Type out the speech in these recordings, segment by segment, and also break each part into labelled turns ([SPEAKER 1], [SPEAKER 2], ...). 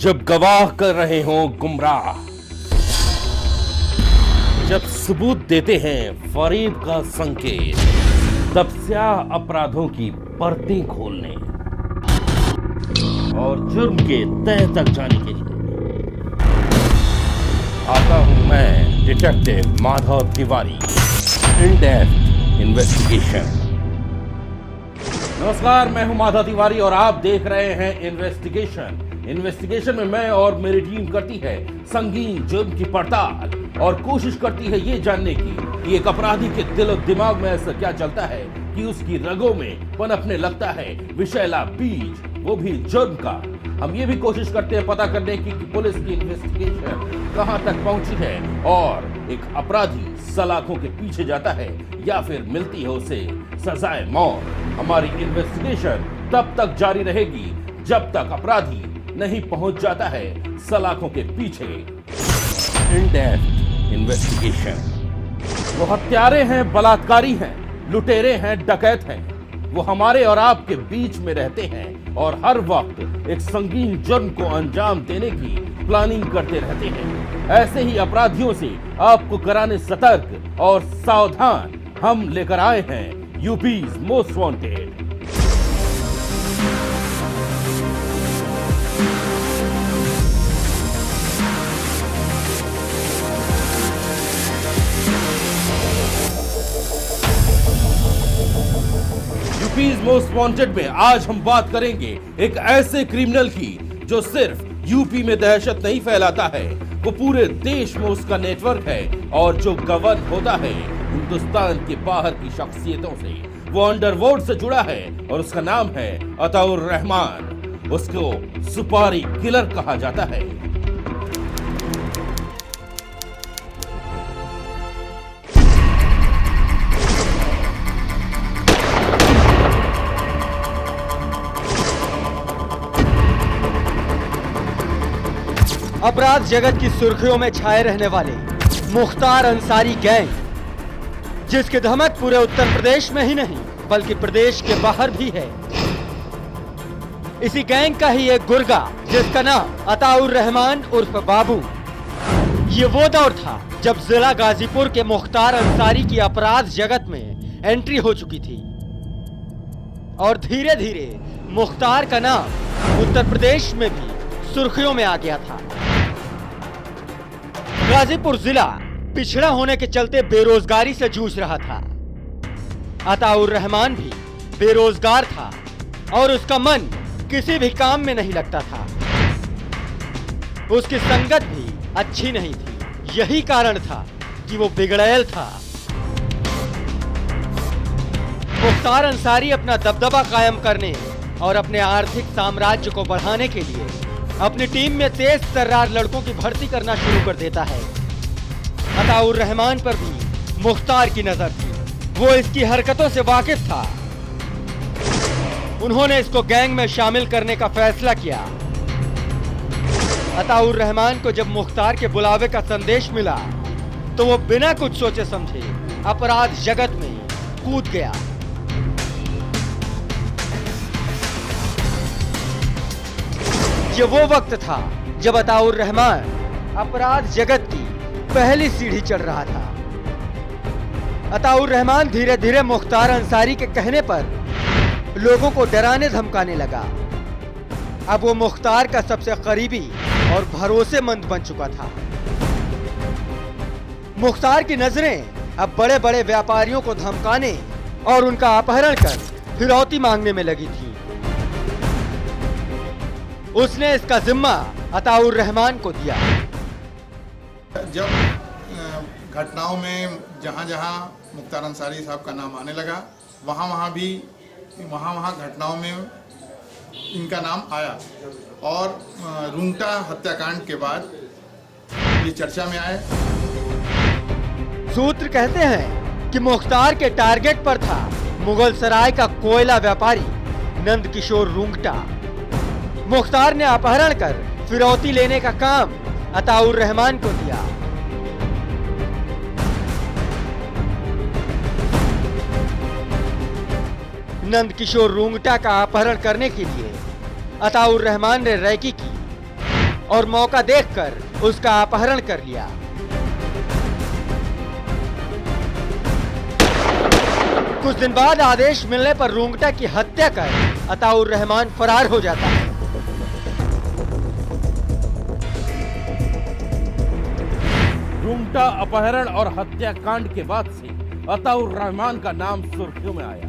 [SPEAKER 1] जब गवाह कर रहे हों गुमराह, जब सबूत देते हैं फरेब का संकेत, तब स्याह अपराधों की परतें खोलने और जुर्म के तह तक जाने के लिए आता हूं मैं, detective Madhav Tiwari, in depth investigation. नमस्कार, मैं हूं माधव तिवारी और आप देख रहे हैं इन्वेस्टिगेशन में मैं और मेरी टीम करती है संगीन जुर्म की पड़ताल और कोशिश करती है ये जानने की कि एक अपराधी के दिल और दिमाग में ऐसा क्या चलता है कि उसकी रगों में पनपने लगता है विषैला बीज, वो भी जुर्म का। हम ये भी कोशिश करते हैं पता करने की कि पुलिस की इन्वेस्टिगेशन कहां तक पहुंची है और एक अपराधी सलाखों के पीछे जाता है या फिर मिलती है उसे सजाए मौत। हमारी इन्वेस्टिगेशन तब तक जारी रहेगी जब तक अपराधी नहीं पहुंच जाता है सलाखों के पीछे। In depth investigation. वो हत्यारे हैं, बलात्कारी हैं, लुटेरे हैं, डकैत हैं। वो हमारे और आपके बीच में रहते हैं और हर वक्त एक संगीन जुर्म को अंजाम देने की प्लानिंग करते रहते हैं। ऐसे ही अपराधियों से आपको कराने सतर्क और सावधान हम लेकर आए हैं यूपीज मोस्ट वांटेड। यूपीज मोस्ट वांटेड में आज हम बात करेंगे एक ऐसे क्रिमिनल की जो सिर्फ यूपी में दहशत नहीं फैलाता है, वो पूरे देश में उसका नेटवर्क है और जो गवर्न होता है हिंदुस्तान के बाहर की शख्सियतों से। वो अंडरवर्ल्ड से जुड़ा है और उसका नाम है अताउर रहमान। उसको सुपारी किलर कहा जाता है।
[SPEAKER 2] अपराध जगत की सुर्खियों में छाए रहने वाले मुख्तार अंसारी गैंग, जिसकी धमक पूरे उत्तर प्रदेश में ही नहीं बल्कि प्रदेश के बाहर भी है। इसी गैंग का ही एक गुर्गा जिसका नाम अताउर रहमान उर्फ बाबू। ये वो दौर था जब जिला गाजीपुर के मुख्तार अंसारी की अपराध जगत में एंट्री हो चुकी थी और धीरे धीरे मुख्तार का नाम उत्तर प्रदेश में भी सुर्खियों में आ गया था। गाजीपुर जिला पिछड़ा होने के चलते बेरोजगारी से जूझ रहा था। अताउर रहमान भी बेरोजगार था और उसका मन किसी भी काम में नहीं लगता था। उसकी संगत भी अच्छी नहीं थी। यही कारण था कि वो बिगड़ैल था। मुख्तार अंसारी अपना दबदबा कायम करने और अपने आर्थिक साम्राज्य को बढ़ाने के लिए अपनी टीम में तेज तर्रार लड़कों की भर्ती करना शुरू कर देता है। अताउर रहमान पर भी मुख्तार की नजर थी। वो इसकी हरकतों से वाकिफ था। उन्होंने इसको गैंग में शामिल करने का फैसला किया। अताउर रहमान को जब मुख्तार के बुलावे का संदेश मिला तो वो बिना कुछ सोचे समझे अपराध जगत में कूद गया। ये वो वक्त था जब अताउर रहमान अपराध जगत की पहली सीढ़ी चढ़ रहा था। अताउर रहमान धीरे धीरे मुख्तार अंसारी के कहने पर लोगों को डराने धमकाने लगा। अब वो मुख्तार का सबसे करीबी और भरोसेमंद बन चुका था। मुख्तार की नजरें अब बड़े बड़े व्यापारियों को धमकाने और उनका अपहरण कर फिरौती मांगने में लगी थी। उसने इसका जिम्मा अताउर रहमान को दिया।
[SPEAKER 3] जब घटनाओं में जहाँ जहाँ मुख्तार अंसारी साहब का नाम आने लगा वहाँ वहाँ घटनाओं में इनका नाम आया और रुंगटा हत्याकांड के बाद ये चर्चा में आए।
[SPEAKER 2] सूत्र कहते हैं कि मुख्तार के टारगेट पर था मुगल सराय का कोयला व्यापारी नंदकिशोर रुंगटा। मुख्तार ने अपहरण कर फिरौती लेने का काम अताउर रहमान को दिया। नंदकिशोर रुंगटा का अपहरण करने के लिए अताउर रहमान ने रैकी की और मौका देखकर उसका अपहरण कर लिया। कुछ दिन बाद आदेश मिलने पर रुंगटा की हत्या कर अताउर रहमान फरार हो जाता है।
[SPEAKER 1] रुंगटा अपहरण और हत्याकांड के बाद से अताउर रहमान का नाम सुर्खियों में आया।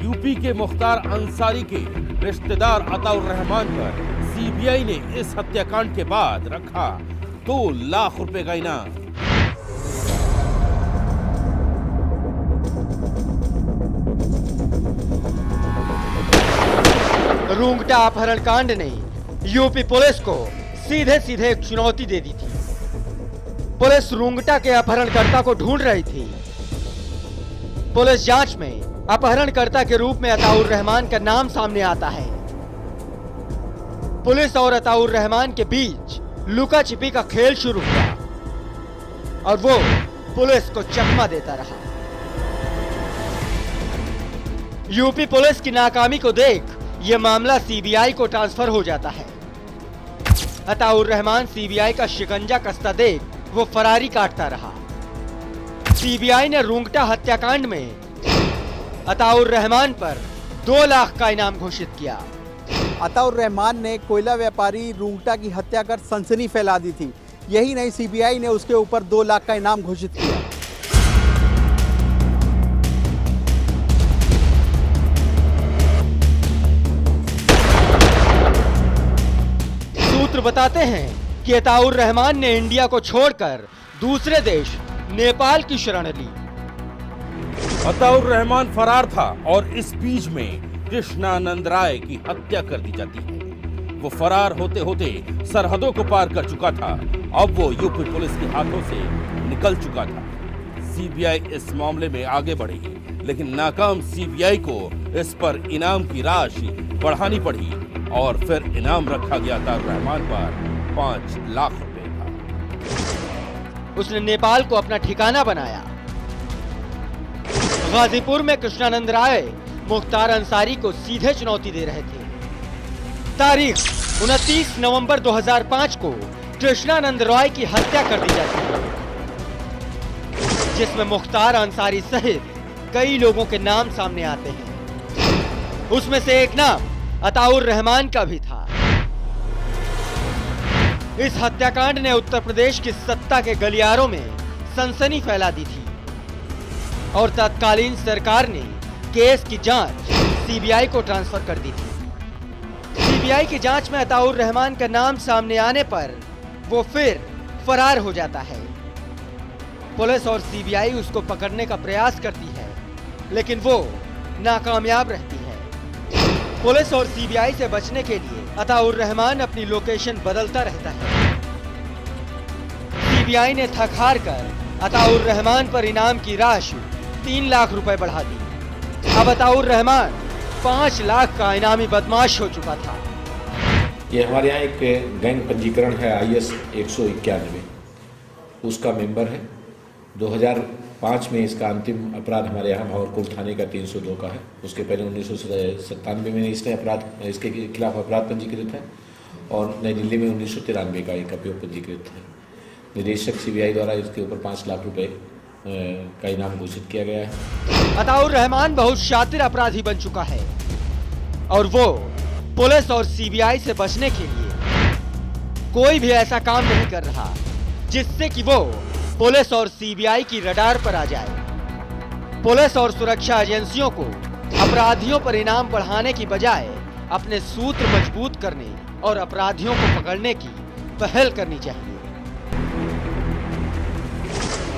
[SPEAKER 1] यूपी के मुख्तार अंसारी के रिश्तेदार अताउर रहमान पर सीबीआई ने इस हत्याकांड के बाद रखा 2 लाख रुपए का इनाम।
[SPEAKER 2] रुंगटा अपहरण कांड ने यूपी पुलिस को सीधे सीधे एक चुनौती दे दी थी। पुलिस रुंगटा के अपहरणकर्ता को ढूंढ रही थी। पुलिस जांच में अपहरणकर्ता के रूप में अताउर रहमान का नाम सामने आता है। पुलिस और अताउर रहमान के बीच लुका छिपी का खेल शुरू हुआ और वो पुलिस को चकमा देता रहा। यूपी पुलिस की नाकामी को देख यह मामला सीबीआई को ट्रांसफर हो जाता है। अताउर रहमान सीबीआई का शिकंजा कसता देख वो फरारी काटता रहा। सीबीआई ने रुंगटा हत्याकांड में अताउर रहमान पर 2 लाख का इनाम घोषित किया।
[SPEAKER 4] अताउर रहमान ने कोयला व्यापारी रुंगटा की हत्या कर सनसनी फैला दी थी। यही नहीं, सीबीआई ने उसके ऊपर 2 लाख का इनाम घोषित किया।
[SPEAKER 2] सूत्र बताते हैं कि अताउर रहमान ने इंडिया को छोड़कर दूसरे देश नेपाल की शरण ली।
[SPEAKER 1] अताउर रहमान फरार था और इस बीच में कृष्णानंद राय की हत्या कर दी जाती है। वो फरार होते होते सरहदों को पार कर चुका था। अब वो यूपी पुलिस के हाथों से निकल चुका था। सीबीआई इस मामले में आगे बढ़ी, लेकिन नाकाम सीबीआई को इस पर इनाम की राशि बढ़ानी पड़ी और फिर इनाम रखा गया अताउर रहमान पर 5 लाख रुपए का।
[SPEAKER 2] उसने नेपाल को अपना ठिकाना बनाया। गाजीपुर में कृष्णानंद राय मुख्तार अंसारी को सीधे चुनौती दे रहे थे। तारीख 29 नवंबर 2005 को कृष्णानंद राय की हत्या कर दी जाती है, जिसमें मुख्तार अंसारी सहित कई लोगों के नाम सामने आते हैं। उसमें से एक नाम अताउर रहमान का भी था। इस हत्याकांड ने उत्तर प्रदेश की सत्ता के गलियारों में सनसनी फैला दी थी और तत्कालीन सरकार ने केस की जांच सीबीआई को ट्रांसफर कर दी थी। सीबीआई की जांच में अताउर रहमान का नाम सामने आने पर वो फिर फरार हो जाता है। पुलिस और सीबीआई उसको पकड़ने का प्रयास करती है, लेकिन वो नाकामयाब रहती है। पुलिस और सीबीआई से बचने के लिए अताउर रहमान अपनी लोकेशन बदलता रहता है। सीबीआई ने थक हार कर अताउर रहमान पर इनाम की राशि 3 लाख रुपए बढ़ा दी। अब अताउर रहमान 5 लाख का इनामी बदमाश हो चुका था।
[SPEAKER 5] ये हमारे यहाँ एक गैंग पंजीकरण है IS 191, उसका मेंबर है। 2005 में इसका अंतिम अपराध हमारे यहाँ भावरकुल थाने का 302 का है। उसके पहले 1997 में इसने इसके खिलाफ अपराध पंजीकृत है और नई दिल्ली में 1993 का एक अभियोग पंजीकृत है। निदेशक सीबीआई द्वारा इसके ऊपर 5 लाख रुपए का इनाम घोषित किया गया है।
[SPEAKER 2] अताउर रहमान बहुत शातिर अपराधी बन चुका है और वो पुलिस और सीबीआई से बचने के लिए कोई भी ऐसा काम नहीं कर रहा जिससे कि वो पुलिस और सीबीआई की रडार पर आ जाए। पुलिस और सुरक्षा एजेंसियों को अपराधियों पर इनाम बढ़ाने की बजाय अपने सूत्र मजबूत करने और अपराधियों को पकड़ने की पहल करनी चाहिए।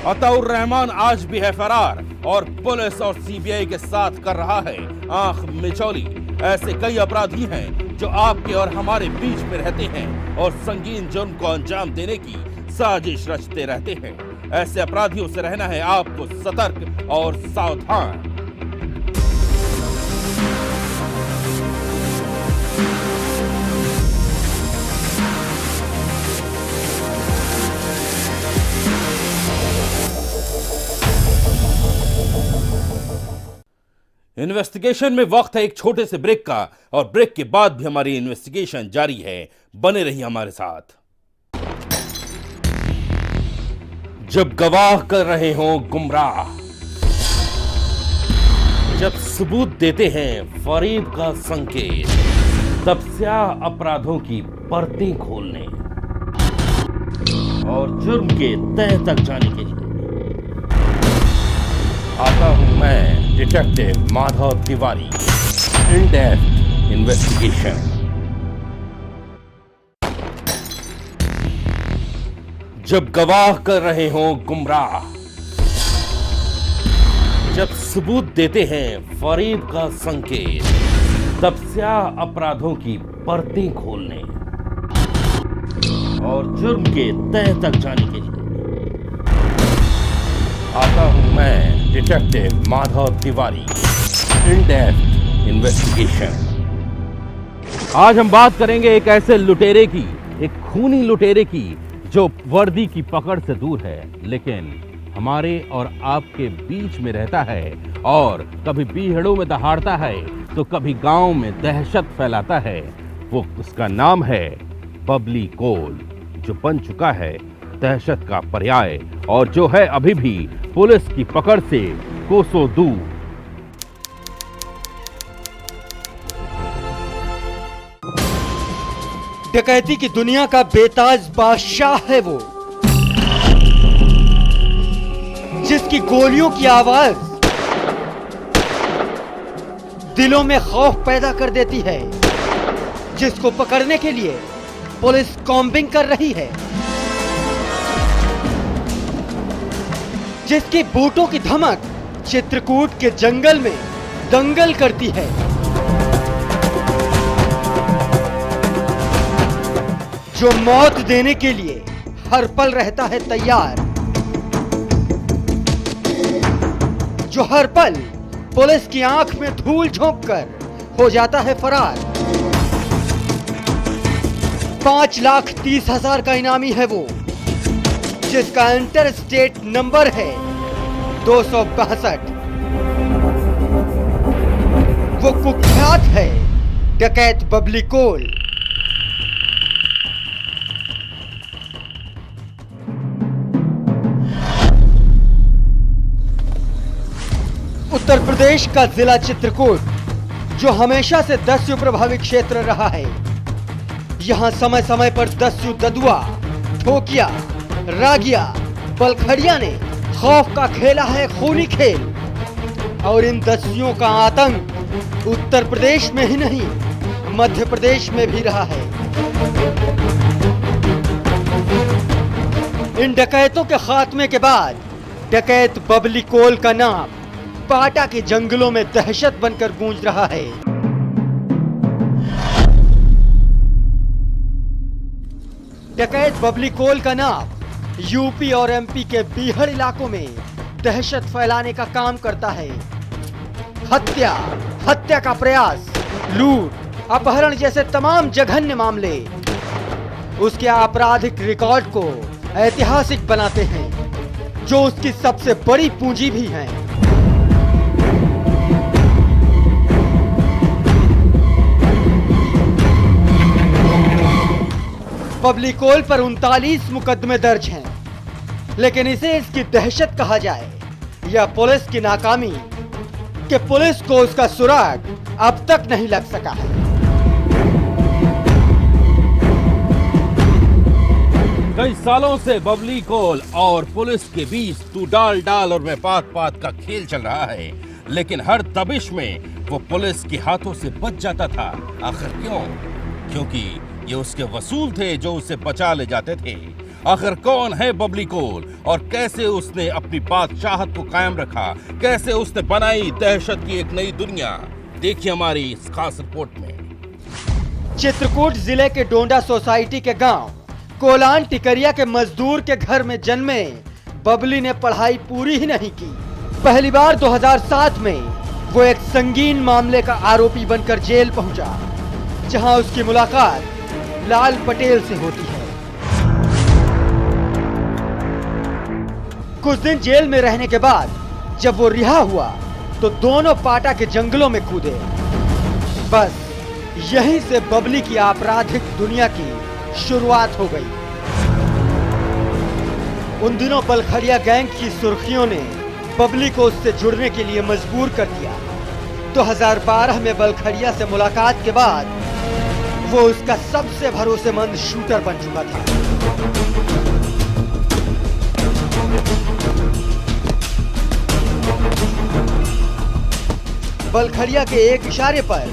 [SPEAKER 1] अताउर रहमान आज भी है फरार और पुलिस और सीबीआई के साथ कर रहा है आंख मिचौली। ऐसे कई अपराधी हैं जो आपके और हमारे बीच में रहते हैं और संगीन जुर्म को अंजाम देने की साजिश रचते रहते हैं। ऐसे अपराधियों से रहना है आपको सतर्क और सावधान। इन्वेस्टिगेशन में वक्त है एक छोटे से ब्रेक का, और ब्रेक के बाद भी हमारी इन्वेस्टिगेशन जारी है। बने रहिए हमारे साथ। जब गवाह कर रहे हों गुमराह, जब सबूत देते हैं फरेब का संकेत, तब स्याह अपराधों की परतें खोलने और जुर्म के तह तक जाने के लिए आता हूं मैं, detective Madhav Tiwari, in depth investigation. जब गवाह कर रहे हों गुमराह, जब सबूत देते हैं फरेब का संकेत, तब स्याह अपराधों की परतें खोलने और जुर्म के तह तक जाने के लिए आता हूं मैं, detective Madhav Tiwari, in depth investigation. आज हम बात करेंगे एक ऐसे लुटेरे की, एक खूनी लुटेरे की, जो वर्दी की पकड़ से दूर है, लेकिन हमारे और आपके बीच में रहता है और कभी बीहड़ों में दहाड़ता है तो कभी गांव में दहशत फैलाता है। वो उसका नाम है बबली कोल, जो बन चुका है दहशत का पर्याय और जो है अभी भी पुलिस की पकड़ से कोसों दूर।
[SPEAKER 2] डकैती की दुनिया का बेताज बादशाह है वो, जिसकी गोलियों की आवाज दिलों में खौफ पैदा कर देती है, जिसको पकड़ने के लिए पुलिस कॉम्बिंग कर रही है, जिसकी बूटों की धमक चित्रकूट के जंगल में दंगल करती है, जो मौत देने के लिए हर पल रहता है तैयार, जो हर पल पुलिस की आंख में धूल झोंककर हो जाता है फरार। 5,30,000 का इनामी है वो, जिसका इंटर स्टेट नंबर है 262। वो कुख्यात है डकैत बबली कोल। उत्तर प्रदेश का जिला चित्रकूट, जो हमेशा से दस्यु प्रभावित क्षेत्र रहा है, यहां समय समय पर दस्यु ददुआ, ठोकिया, रागिया, बलखड़िया ने खौफ का खेला है खूनी खेल। और इन दस्युओं का आतंक उत्तर प्रदेश में ही नहीं, मध्य प्रदेश में भी रहा है। इन डकैतों के खात्मे के बाद डकैत बबली कोल का नाम पाटा के जंगलों में दहशत बनकर गूंज रहा है। डकैत बबली कोल का नाम यूपी और एमपी के बीहड़ इलाकों में दहशत फैलाने का काम करता है। हत्या का प्रयास, लूट, अपहरण जैसे तमाम जघन्य मामले उसके आपराधिक रिकॉर्ड को ऐतिहासिक बनाते हैं, जो उसकी सबसे बड़ी पूंजी भी है। बबली कोल पर 39 मुकदमे दर्ज हैं, लेकिन इसे इसकी दहशत कहा जाए या पुलिस की नाकामी कि पुलिस को उसका सुराग अब तक नहीं लग सका है।
[SPEAKER 1] कई सालों से बबली कोल और पुलिस के बीच तू डाल और मैं पात का खेल चल रहा है, लेकिन हर दबिश में वो पुलिस के हाथों से बच जाता था। आखिर क्यों? क्योंकि ये उसके वसूल थे जो उसे बचा ले जाते थे। आखिर कौन है बबली कोल और कैसे उसने अपनी बादशाहत को कायम रखा, कैसे उसने बनाई दहशत की एक नई दुनिया, देखिए हमारी इस खास रिपोर्ट में।
[SPEAKER 2] चित्रकूट जिले के डोंडा सोसाइटी के गांव कोलान टिकरिया के मजदूर के घर में जन्मे बबली ने पढ़ाई पूरी ही नहीं की। पहली बार 2007 में वो एक संगीन मामले का आरोपी बनकर जेल पहुंचा, जहां उसकी मुलाकात लाल पटेल से होती है। कुछ दिन जेल में रहने के बाद जब वो रिहा हुआ तो दोनों पाटा के जंगलों में कूदे। बस यहीं से बबली की आपराधिक दुनिया की शुरुआत हो गई। उन दिनों बलखड़िया गैंग की सुर्खियों ने बबली को उससे जुड़ने के लिए मजबूर कर दिया। 2012 में बलखड़िया से मुलाकात के बाद वो उसका सबसे भरोसेमंद शूटर बन चुका था। बलखड़िया के एक इशारे पर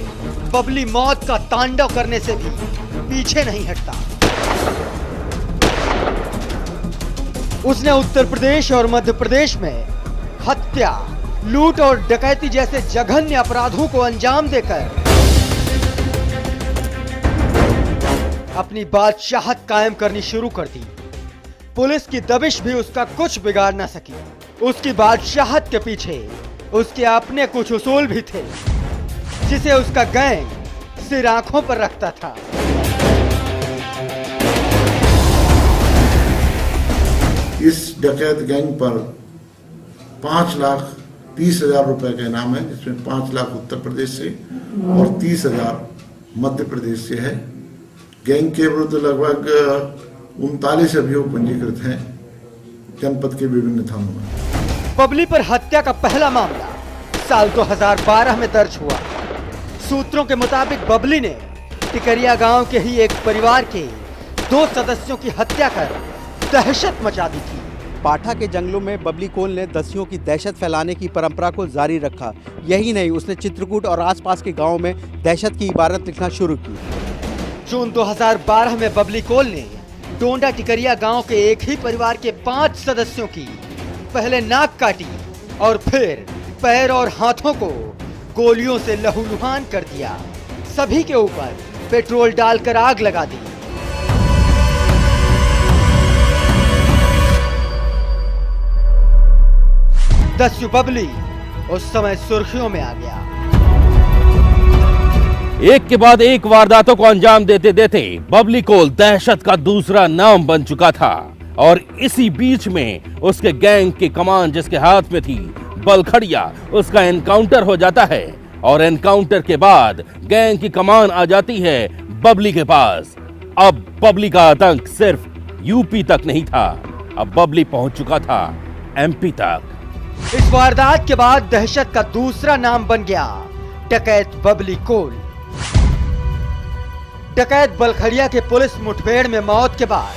[SPEAKER 2] बबली मौत का तांडव करने से भी पीछे नहीं हटता। उसने उत्तर प्रदेश और मध्य प्रदेश में हत्या, लूट और डकैती जैसे जघन्य अपराधों को अंजाम देकर अपनी बादशाहत कायम करनी शुरू कर दी। पुलिस की दबिश भी उसका कुछ बिगाड़ ना सकी। उसकी बादशाहत के पीछे उसके अपने कुछ उसूल भी थे, जिसे उसका गैंग सिर आंखों पर रखता था।
[SPEAKER 6] इस डकैत गैंग पर 5,30,000 रुपए का इनाम है, जिसमें 5 लाख उत्तर प्रदेश से और 30,000 मध्य प्रदेश से है। गैंग के विरुद्ध लगभग 39 अभियोग पंजीकृत हैं जनपद के विभिन्न थानों में।
[SPEAKER 2] बबली पर हत्या का पहला मामला साल 2012 में दर्ज हुआ। सूत्रों के मुताबिक बबली ने टिकरिया गांव के ही एक परिवार के 2 सदस्यों की हत्या कर दहशत मचा दी थी।
[SPEAKER 4] पाठा के जंगलों में बबली कोल ने दस्युओं की दहशत फैलाने की परंपरा को जारी रखा। यही नहीं, उसने चित्रकूट और आसपास के गांवों में दहशत की इबारत लिखना शुरू की।
[SPEAKER 2] जून 2012 में बबली कोल ने डोंडा टिकरिया गांव के एक ही परिवार के 5 सदस्यों की पहले नाक काटी और फिर पैर और हाथों को गोलियों से लहूलुहान कर दिया। सभी के ऊपर पेट्रोल डालकर आग लगा दी। दस्यु बबली उस समय सुर्खियों में आ गया।
[SPEAKER 1] एक के बाद एक वारदातों को अंजाम देते देते बबली कोल दहशत का दूसरा नाम बन चुका था। और इसी बीच में उसके गैंग की कमान जिसके हाथ में थी बलखड़िया, उसका एनकाउंटर हो जाता है। और एनकाउंटर के बाद गैंग की कमान आ जाती है बबली के पास। अब बबली का आतंक सिर्फ यूपी तक नहीं था, अब बबली पहुंच चुका था एमपी तक।
[SPEAKER 2] इस वारदात के बाद दहशत का दूसरा नाम बन गया डकैत बबली कोल। डकैत बलखड़िया के पुलिस मुठभेड़ में मौत के बाद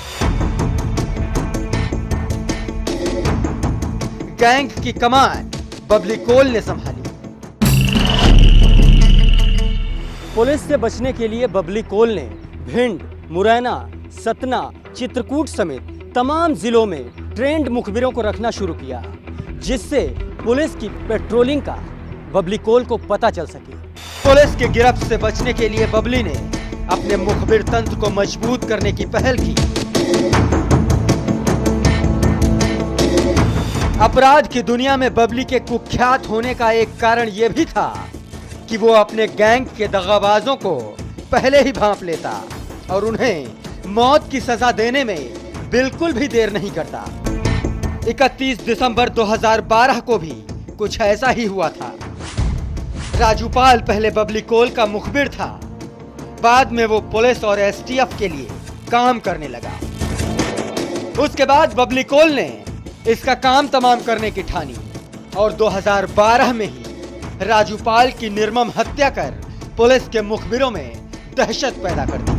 [SPEAKER 2] गैंग की कमान बबली कोल ने संभाली। पुलिस से बचने के लिए बबली कोल ने भिंड, मुरैना, सतना, चित्रकूट समेत तमाम जिलों में ट्रेंड मुखबिरों को रखना शुरू किया, जिससे पुलिस की पेट्रोलिंग का बबली कोल को पता चल सके। पुलिस की गिरफ्त से बचने के लिए बबली ने अपने मुखबिर तंत्र को मजबूत करने की पहल की। अपराध की दुनिया में बबली के कुख्यात होने का एक कारण यह भी था कि वो अपने गैंग के दगाबाजों को पहले ही भांप लेता और उन्हें मौत की सजा देने में बिल्कुल भी देर नहीं करता। 31 दिसंबर 2012 को भी कुछ ऐसा ही हुआ था। राजूपाल पहले बबली कोल का मुखबिर था, बाद में वो पुलिस और एसटीएफ के लिए काम करने लगा। उसके बाद बबली कोल ने इसका काम तमाम करने की ठानी और 2012 में ही राजूपाल की निर्मम हत्या कर पुलिस के मुखबिरों में दहशत पैदा कर दी।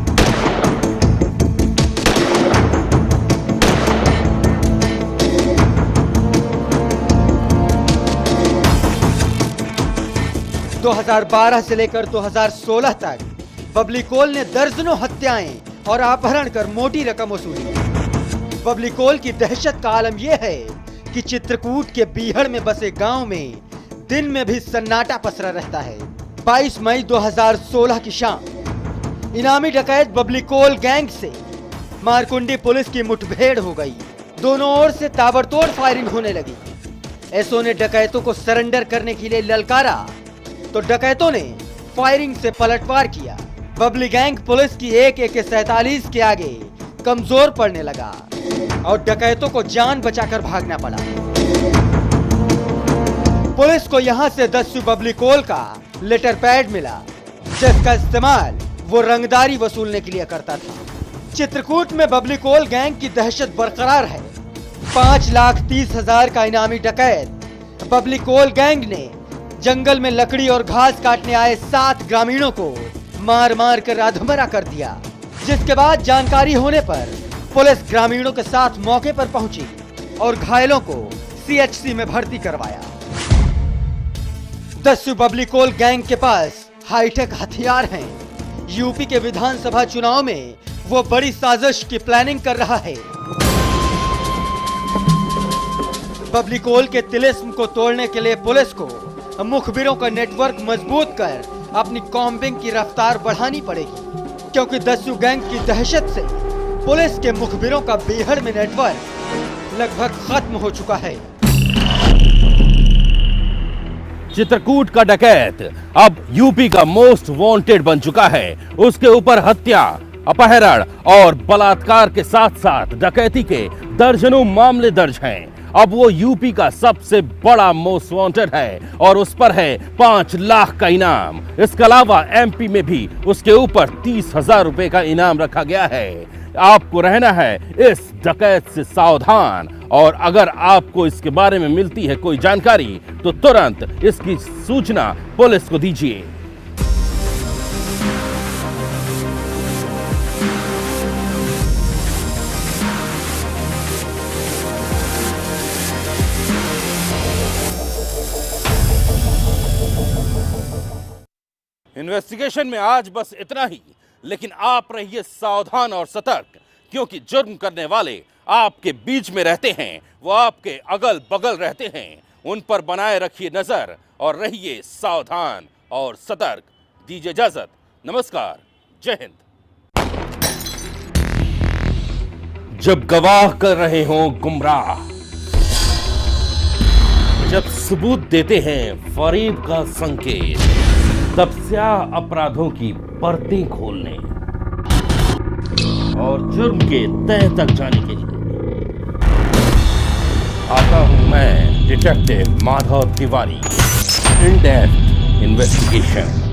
[SPEAKER 2] – 2012 से लेकर 2016 तक बबली कोल ने दर्जनों हत्याएं और अपहरण कर मोटी रकम वसूली। बबली कोल की दहशत का आलम यह है कि चित्रकूट के बीहड़ में बसे गांव में दिन में भी सन्नाटा पसरा रहता है। 22 मई 2016 की शाम इनामी डकैत बबली कोल गैंग से मारकुंडी पुलिस की मुठभेड़ हो गई। दोनों ओर से ताबड़तोड़ फायरिंग होने लगी। एसओ ने डकैतों को सरेंडर करने के लिए ललकारा तो डकैतों ने फायरिंग से पलटवार किया। बबली गैंग पुलिस की AK-47 के आगे कमजोर पड़ने लगा और डकैतों को जान बचाकर भागना पड़ा। पुलिस को यहां से दस्यु बबली कोल का लेटर पैड मिला, जिसका इस्तेमाल वो रंगदारी वसूलने के लिए करता था। चित्रकूट में बबली कोल गैंग की दहशत बरकरार है। 5,30,000 का इनामी डकैत बबली कोल गैंग ने जंगल में लकड़ी और घास काटने आए 7 ग्रामीणों को मार मार कर अधमरा कर दिया, जिसके बाद जानकारी होने पर पुलिस ग्रामीणों के साथ मौके पर पहुंची और घायलों को CHC में भर्ती करवाया। दस्यु बबली कोल गैंग के पास हाईटेक हथियार हैं। यूपी के विधानसभा चुनाव में वो बड़ी साजिश की प्लानिंग कर रहा है। बबली कोल के तिलिस्म को तोड़ने के लिए पुलिस को मुखबिरों का नेटवर्क मजबूत कर अपनी कॉम्बिंग की रफ्तार बढ़ानी पड़ेगी, क्योंकि दस्यु गैंग की दहशत से पुलिस के मुखबिरों का बेहड़ में नेटवर्क लगभग खत्म हो चुका है।
[SPEAKER 1] चित्रकूट का डकैत अब यूपी का मोस्ट वांटेड बन चुका है। उसके ऊपर हत्या, अपहरण और बलात्कार के साथ साथ डकैती के दर्जनों मामले दर्ज हैं। अब वो यूपी का सबसे बड़ा मोस्ट वांटेड है और उस पर है 5 लाख का इनाम। इसके अलावा MP में भी उसके ऊपर 30,000 रुपए का इनाम रखा गया है। आपको रहना है इस डकैत से सावधान, और अगर आपको इसके बारे में मिलती है कोई जानकारी तो तुरंत इसकी सूचना पुलिस को दीजिए। इन्वेस्टिगेशन में आज बस इतना ही, लेकिन आप रहिए सावधान और सतर्क, क्योंकि जुर्म करने वाले आपके बीच में रहते हैं, वो आपके अगल बगल रहते हैं। उन पर बनाए रखिए नजर और रहिए सावधान और सतर्क। दीजिए इजाजत, नमस्कार, जय हिंद। जब गवाह कर रहे हों गुमराह, जब सबूत देते हैं फरेब का संकेत, तब स्याह अपराधों की परतें खोलने और जुर्म के तह तक जाने के लिए आता हूं मैं, detective Madhav Tiwari. In depth investigation.